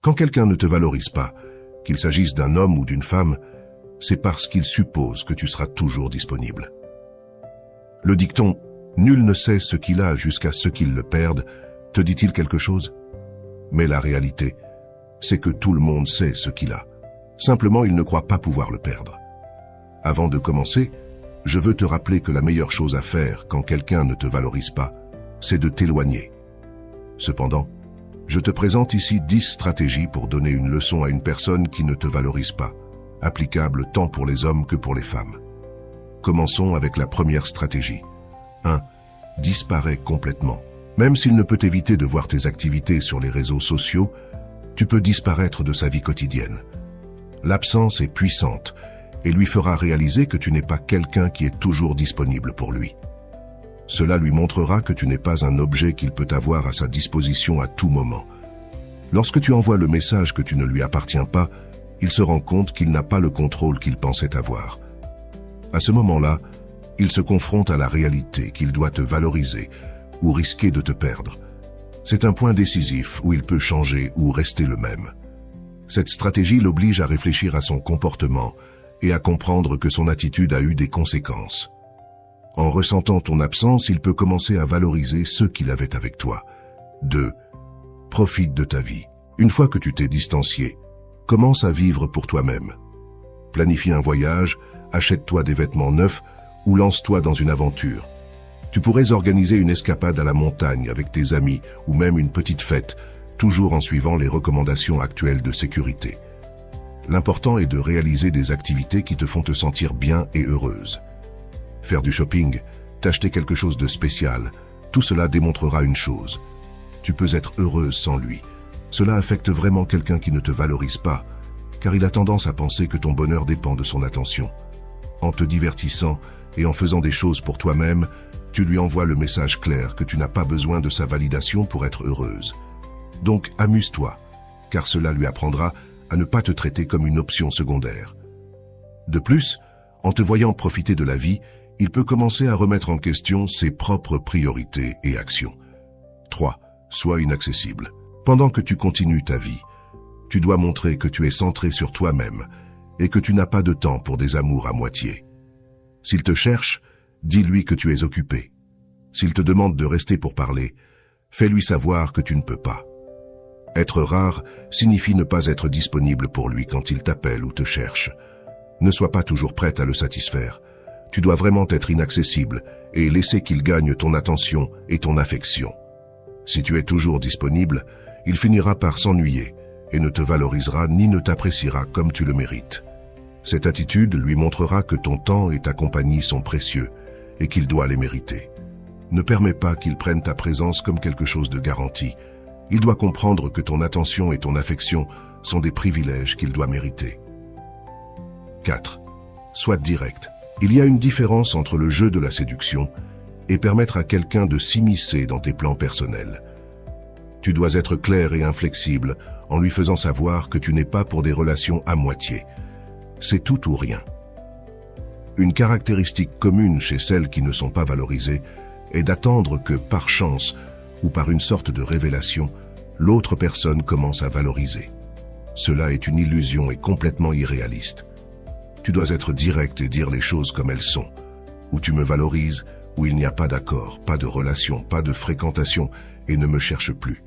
Quand quelqu'un ne te valorise pas, qu'il s'agisse d'un homme ou d'une femme, c'est parce qu'il suppose que tu seras toujours disponible. Le dicton « Nul ne sait ce qu'il a jusqu'à ce qu'il le perde » te dit-il quelque chose? Mais la réalité, c'est que tout le monde sait ce qu'il a. Simplement, il ne croit pas pouvoir le perdre. Avant de commencer, je veux te rappeler que la meilleure chose à faire quand quelqu'un ne te valorise pas, c'est de t'éloigner. Cependant, je te présente ici 10 stratégies pour donner une leçon à une personne qui ne te valorise pas, applicables tant pour les hommes que pour les femmes. Commençons avec la première stratégie. 1. Disparais complètement. Même s'il ne peut éviter de voir tes activités sur les réseaux sociaux, tu peux disparaître de sa vie quotidienne. L'absence est puissante et lui fera réaliser que tu n'es pas quelqu'un qui est toujours disponible pour lui. Cela lui montrera que tu n'es pas un objet qu'il peut avoir à sa disposition à tout moment. Lorsque tu envoies le message que tu ne lui appartiens pas, il se rend compte qu'il n'a pas le contrôle qu'il pensait avoir. À ce moment-là, il se confronte à la réalité qu'il doit te valoriser ou risquer de te perdre. C'est un point décisif où il peut changer ou rester le même. Cette stratégie l'oblige à réfléchir à son comportement et à comprendre que son attitude a eu des conséquences. En ressentant ton absence, il peut commencer à valoriser ce qu'il avait avec toi. 2. Profite de ta vie. Une fois que tu t'es distancié, commence à vivre pour toi-même. Planifie un voyage, achète-toi des vêtements neufs ou lance-toi dans une aventure. Tu pourrais organiser une escapade à la montagne avec tes amis ou même une petite fête, toujours en suivant les recommandations actuelles de sécurité. L'important est de réaliser des activités qui te font te sentir bien et heureuse. Faire du shopping, t'acheter quelque chose de spécial, tout cela démontrera une chose. Tu peux être heureuse sans lui. Cela affecte vraiment quelqu'un qui ne te valorise pas, car il a tendance à penser que ton bonheur dépend de son attention. En te divertissant et en faisant des choses pour toi-même, tu lui envoies le message clair que tu n'as pas besoin de sa validation pour être heureuse. Donc amuse-toi, car cela lui apprendra à ne pas te traiter comme une option secondaire. De plus, en te voyant profiter de la vie, il peut commencer à remettre en question ses propres priorités et actions. 3. Sois inaccessible. Pendant que tu continues ta vie, tu dois montrer que tu es centré sur toi-même et que tu n'as pas de temps pour des amours à moitié. S'il te cherche, dis-lui que tu es occupé. S'il te demande de rester pour parler, fais-lui savoir que tu ne peux pas. Être rare signifie ne pas être disponible pour lui quand il t'appelle ou te cherche. Ne sois pas toujours prête à le satisfaire. Tu dois vraiment être inaccessible et laisser qu'il gagne ton attention et ton affection. Si tu es toujours disponible, il finira par s'ennuyer et ne te valorisera ni ne t'appréciera comme tu le mérites. Cette attitude lui montrera que ton temps et ta compagnie sont précieux et qu'il doit les mériter. Ne permets pas qu'il prenne ta présence comme quelque chose de garanti. Il doit comprendre que ton attention et ton affection sont des privilèges qu'il doit mériter. 4. Sois direct. Il y a une différence entre le jeu de la séduction et permettre à quelqu'un de s'immiscer dans tes plans personnels. Tu dois être clair et inflexible en lui faisant savoir que tu n'es pas pour des relations à moitié. C'est tout ou rien. Une caractéristique commune chez celles qui ne sont pas valorisées est d'attendre que, par chance ou par une sorte de révélation, l'autre personne commence à valoriser. Cela est une illusion et complètement irréaliste. Tu dois être direct et dire les choses comme elles sont. Où tu me valorises, où il n'y a pas d'accord, pas de relation, pas de fréquentation et ne me cherche plus.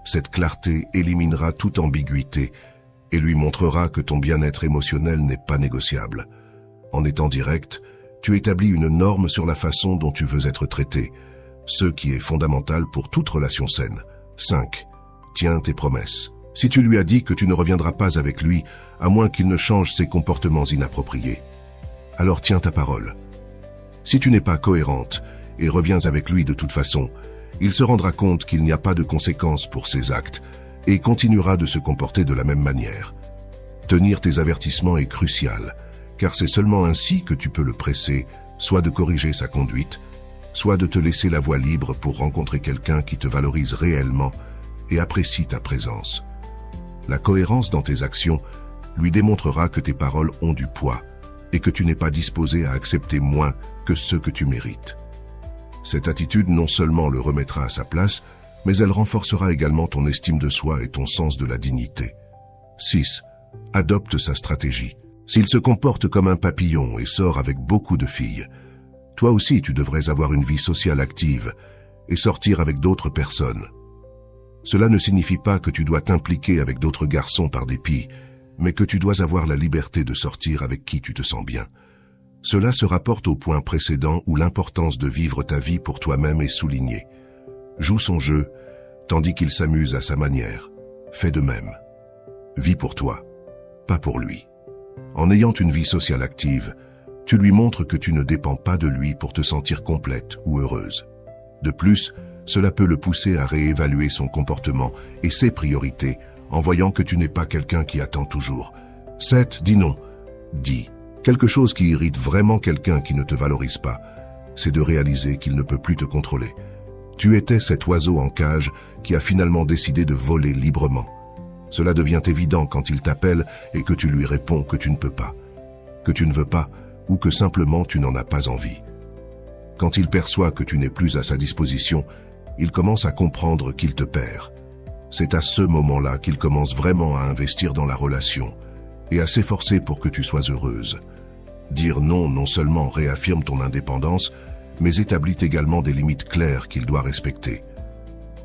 Cette clarté éliminera toute ambiguïté et lui montrera que ton bien-être émotionnel n'est pas négociable. En étant direct, tu établis une norme sur la façon dont tu veux être traité, ce qui est fondamental pour toute relation saine. 5. Tiens tes promesses. Si tu lui as dit que tu ne reviendras pas avec lui, à moins qu'il ne change ses comportements inappropriés, alors tiens ta parole. Si tu n'es pas cohérente et reviens avec lui de toute façon, il se rendra compte qu'il n'y a pas de conséquences pour ses actes et continuera de se comporter de la même manière. Tenir tes avertissements est crucial, car c'est seulement ainsi que tu peux le presser, soit de corriger sa conduite, soit de te laisser la voie libre pour rencontrer quelqu'un qui te valorise réellement et apprécie ta présence. La cohérence dans tes actions lui démontrera que tes paroles ont du poids et que tu n'es pas disposé à accepter moins que ce que tu mérites. Cette attitude non seulement le remettra à sa place, mais elle renforcera également ton estime de soi et ton sens de la dignité. 6. Adopte sa stratégie. S'il se comporte comme un papillon et sort avec beaucoup de filles, toi aussi tu devrais avoir une vie sociale active et sortir avec d'autres personnes. Cela ne signifie pas que tu dois t'impliquer avec d'autres garçons par dépit, mais que tu dois avoir la liberté de sortir avec qui tu te sens bien. Cela se rapporte au point précédent où l'importance de vivre ta vie pour toi-même est soulignée. Joue son jeu, tandis qu'il s'amuse à sa manière. Fais de même. Vis pour toi, pas pour lui. En ayant une vie sociale active, tu lui montres que tu ne dépends pas de lui pour te sentir complète ou heureuse. De plus, cela peut le pousser à réévaluer son comportement et ses priorités en voyant que tu n'es pas quelqu'un qui attend toujours. 7. Dis non. Dis. Quelque chose qui irrite vraiment quelqu'un qui ne te valorise pas, c'est de réaliser qu'il ne peut plus te contrôler. Tu étais cet oiseau en cage qui a finalement décidé de voler librement. Cela devient évident quand il t'appelle et que tu lui réponds que tu ne peux pas, que tu ne veux pas ou que simplement tu n'en as pas envie. Quand il perçoit que tu n'es plus à sa disposition, il commence à comprendre qu'il te perd. C'est à ce moment-là qu'il commence vraiment à investir dans la relation et à s'efforcer pour que tu sois heureuse. Dire non, non seulement réaffirme ton indépendance, mais établit également des limites claires qu'il doit respecter.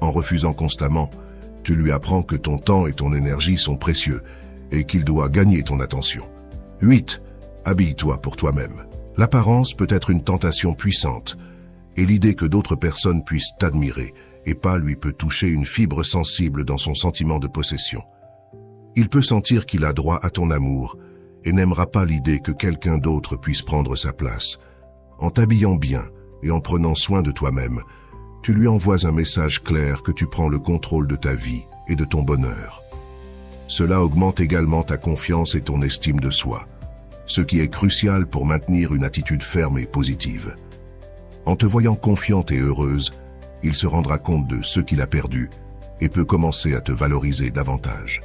En refusant constamment, tu lui apprends que ton temps et ton énergie sont précieux et qu'il doit gagner ton attention. 8. Habille-toi pour toi-même. L'apparence peut être une tentation puissante et l'idée que d'autres personnes puissent t'admirer et pas lui peut toucher une fibre sensible dans son sentiment de possession. Il peut sentir qu'il a droit à ton amour et n'aimera pas l'idée que quelqu'un d'autre puisse prendre sa place. En t'habillant bien et en prenant soin de toi-même, tu lui envoies un message clair que tu prends le contrôle de ta vie et de ton bonheur. Cela augmente également ta confiance et ton estime de soi, ce qui est crucial pour maintenir une attitude ferme et positive. En te voyant confiante et heureuse, il se rendra compte de ce qu'il a perdu et peut commencer à te valoriser davantage.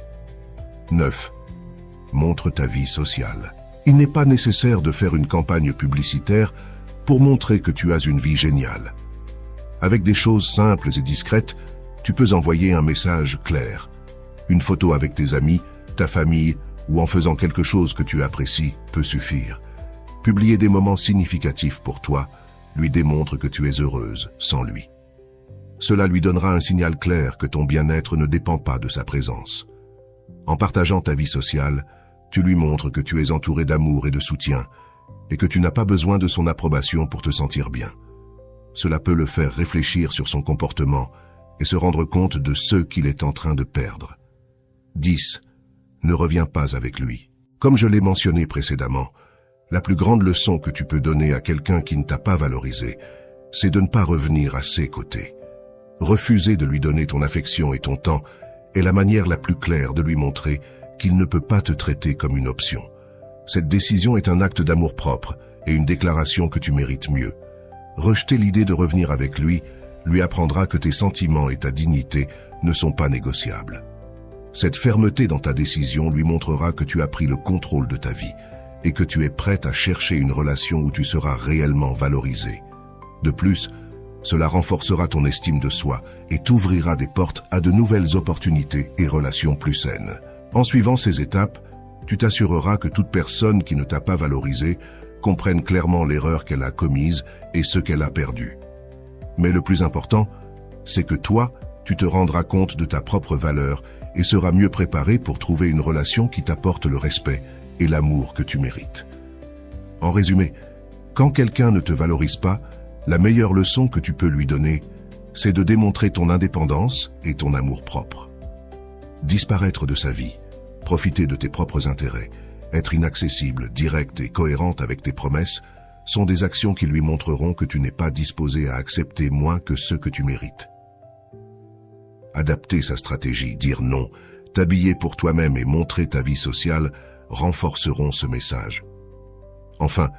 9. Montre ta vie sociale. Il n'est pas nécessaire de faire une campagne publicitaire pour montrer que tu as une vie géniale. Avec des choses simples et discrètes, tu peux envoyer un message clair. Une photo avec tes amis, ta famille ou en faisant quelque chose que tu apprécies peut suffire. Publier des moments significatifs pour toi lui démontre que tu es heureuse sans lui. Cela lui donnera un signal clair que ton bien-être ne dépend pas de sa présence. En partageant ta vie sociale, tu lui montres que tu es entouré d'amour et de soutien et que tu n'as pas besoin de son approbation pour te sentir bien. Cela peut le faire réfléchir sur son comportement et se rendre compte de ce qu'il est en train de perdre. 10. Ne reviens pas avec lui. Comme je l'ai mentionné précédemment, la plus grande leçon que tu peux donner à quelqu'un qui ne t'a pas valorisé, c'est de ne pas revenir à ses côtés. Refuser de lui donner ton affection et ton temps est la manière la plus claire de lui montrer qu'il ne peut pas te traiter comme une option. Cette décision est un acte d'amour-propre et une déclaration que tu mérites mieux. Rejeter l'idée de revenir avec lui apprendra que tes sentiments et ta dignité ne sont pas négociables. Cette fermeté dans ta décision lui montrera que tu as pris le contrôle de ta vie et que tu es prête à chercher une relation où tu seras réellement valorisé. De plus, cela renforcera ton estime de soi et t'ouvrira des portes à de nouvelles opportunités et relations plus saines. En suivant ces étapes, tu t'assureras que toute personne qui ne t'a pas valorisé comprenne clairement l'erreur qu'elle a commise et ce qu'elle a perdu. Mais le plus important, c'est que toi, tu te rendras compte de ta propre valeur et seras mieux préparé pour trouver une relation qui t'apporte le respect et l'amour que tu mérites. En résumé, quand quelqu'un ne te valorise pas, la meilleure leçon que tu peux lui donner, c'est de démontrer ton indépendance et ton amour-propre. Disparaître de sa vie, profiter de tes propres intérêts, être inaccessible, directe et cohérente avec tes promesses, sont des actions qui lui montreront que tu n'es pas disposé à accepter moins que ce que tu mérites. Adapter sa stratégie, dire non, t'habiller pour toi-même et montrer ta vie sociale renforceront ce message. Enfin,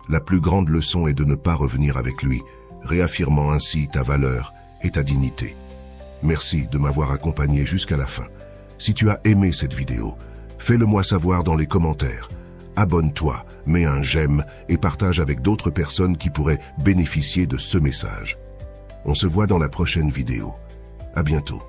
la plus grande leçon est de ne pas revenir avec lui, réaffirmant ainsi ta valeur et ta dignité. Merci de m'avoir accompagné jusqu'à la fin. Si tu as aimé cette vidéo, fais-le moi savoir dans les commentaires. Abonne-toi, mets un j'aime et partage avec d'autres personnes qui pourraient bénéficier de ce message. On se voit dans la prochaine vidéo. À bientôt.